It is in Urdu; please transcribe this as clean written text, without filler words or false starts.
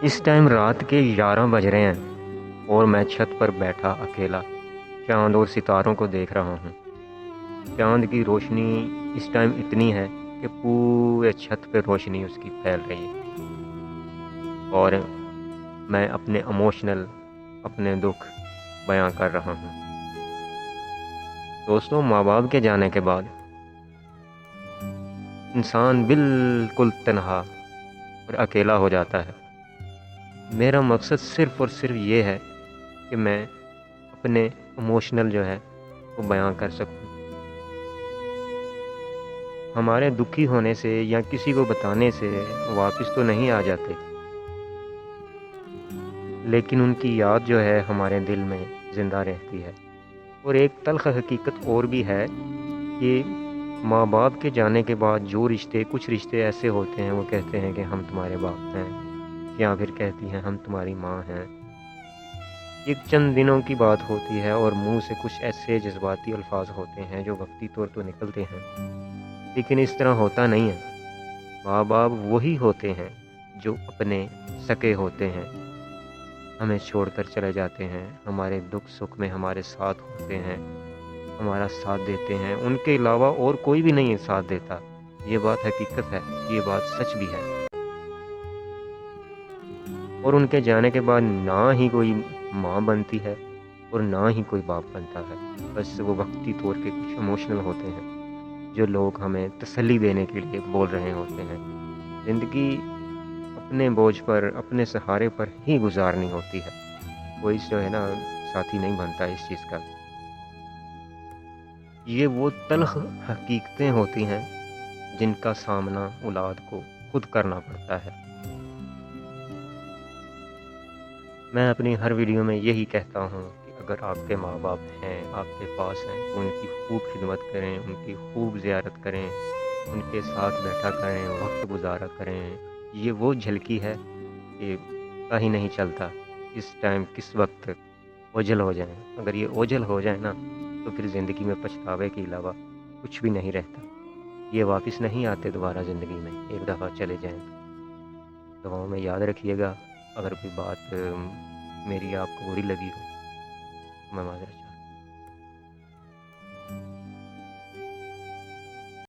اس ٹائم رات کے 11 بج رہے ہیں اور میں چھت پر بیٹھا اکیلا چاند اور ستاروں کو دیکھ رہا ہوں۔ چاند کی روشنی اس ٹائم اتنی ہے کہ پورے چھت پہ روشنی اس کی پھیل رہی ہے، اور میں اپنے دکھ بیان کر رہا ہوں۔ دوستوں، ماں باپ کے جانے کے بعد انسان بالکل تنہا اور اکیلا ہو جاتا ہے۔ میرا مقصد صرف اور صرف یہ ہے کہ میں اپنے ایموشنل جو ہے وہ بیان کر سکوں۔ ہمارے دکھی ہونے سے یا کسی کو بتانے سے واپس تو نہیں آ جاتے، لیکن ان کی یاد جو ہے ہمارے دل میں زندہ رہتی ہے۔ اور ایک تلخ حقیقت اور بھی ہے کہ ماں باپ کے جانے کے بعد کچھ رشتے ایسے ہوتے ہیں، وہ کہتے ہیں کہ ہم تمہارے باپ ہیں، یا پھر کہتی ہیں ہم تمہاری ماں ہیں۔ ایک چند دنوں کی بات ہوتی ہے اور منہ سے کچھ ایسے جذباتی الفاظ ہوتے ہیں جو وقتی طور تو نکلتے ہیں، لیکن اس طرح ہوتا نہیں ہے۔ ماں باپ وہی ہوتے ہیں جو اپنے سکے ہوتے ہیں، ہمیں چھوڑ کر چلے جاتے ہیں، ہمارے دکھ سکھ میں ہمارے ساتھ ہوتے ہیں، ہمارا ساتھ دیتے ہیں۔ ان کے علاوہ اور کوئی بھی نہیں ساتھ دیتا۔ یہ بات حقیقت ہے، یہ بات سچ بھی ہے۔ اور ان کے جانے کے بعد نہ ہی کوئی ماں بنتی ہے اور نہ ہی کوئی باپ بنتا ہے، بس وہ وقتی طور کے کچھ ایموشنل ہوتے ہیں جو لوگ ہمیں تسلی دینے کے لیے بول رہے ہوتے ہیں۔ زندگی اپنے بوجھ پر، اپنے سہارے پر ہی گزارنی ہوتی ہے، کوئی جو ہے نا ساتھی نہیں بنتا اس چیز کا۔ یہ وہ تلخ حقیقتیں ہوتی ہیں جن کا سامنا اولاد کو خود کرنا پڑتا ہے۔ میں اپنی ہر ویڈیو میں یہی کہتا ہوں کہ اگر آپ کے ماں باپ ہیں، آپ کے پاس ہیں، تو ان کی خوب خدمت کریں، ان کی خوب زیارت کریں، ان کے ساتھ بیٹھا کریں، وقت گزارا کریں۔ یہ وہ جھلکی ہے کہ پتہ ہی نہیں چلتا کس ٹائم کس وقت اوجھل ہو جائیں۔ اگر یہ اوجھل ہو جائے نا تو پھر زندگی میں پچھتاوے کے علاوہ کچھ بھی نہیں رہتا۔ یہ واپس نہیں آتے دوبارہ زندگی میں، ایک دفعہ چلے جائیں تو۔ دعاؤں میں یاد رکھیے گا۔ اگر کوئی بات میری آپ کو بری لگی ہو، میں معذرت چاہتا ہوں۔